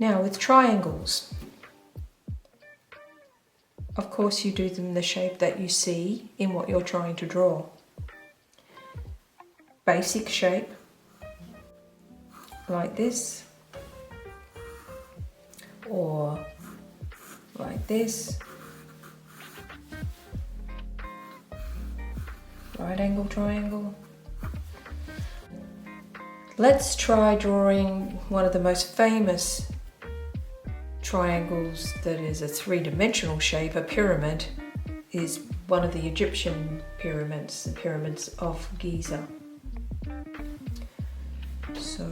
Now with triangles, of course you do them the shape that you see in what you're trying to draw. Basic shape, like this, or like this, right angle triangle. Let's try drawing one of the most famous triangles that is a three-dimensional shape. A pyramid is one of the Egyptian pyramids, the pyramids of Giza. So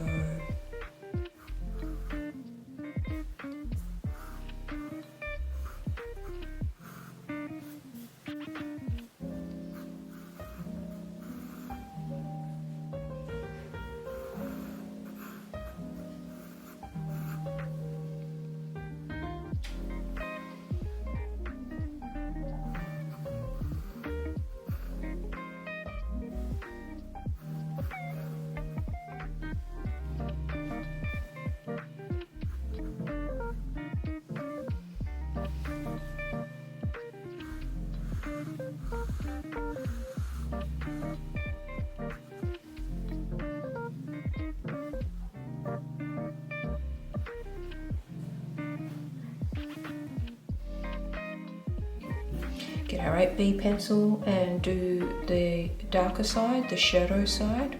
get our 8B pencil and do the darker side, the shadow side.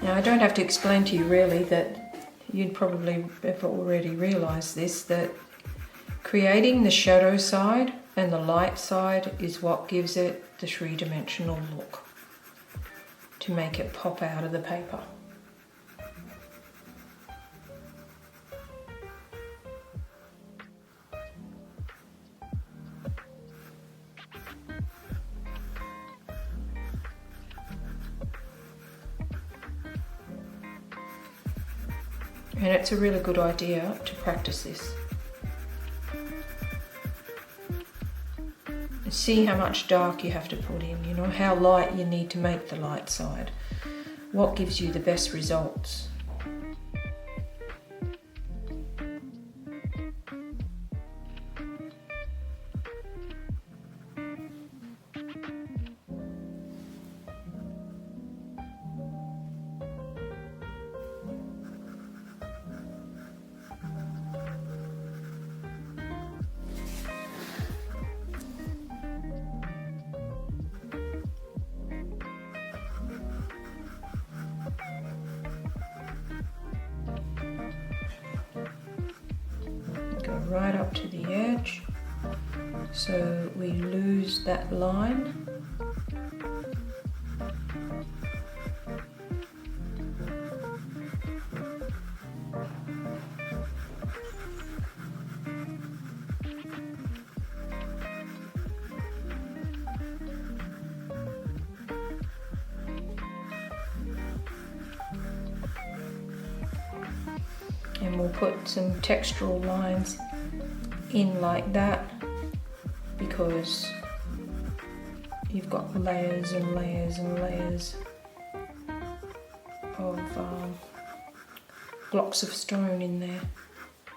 Now I don't have to explain to you really that you'd probably have already realised this, that creating the shadow side and the light side is what gives it the three-dimensional look, to make it pop out of the paper. And it's a really good idea to practice this. See how much dark you have to put in, you know, how light you need to make the light side. What gives you the best results? Go right up to the edge so we lose that line. And we'll put some textural lines in like that, because you've got layers and layers and layers of blocks of stone in there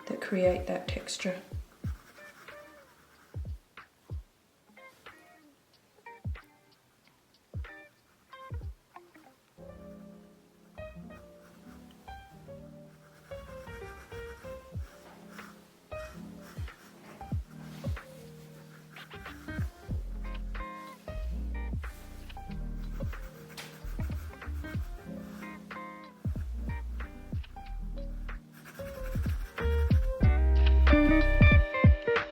that create that texture.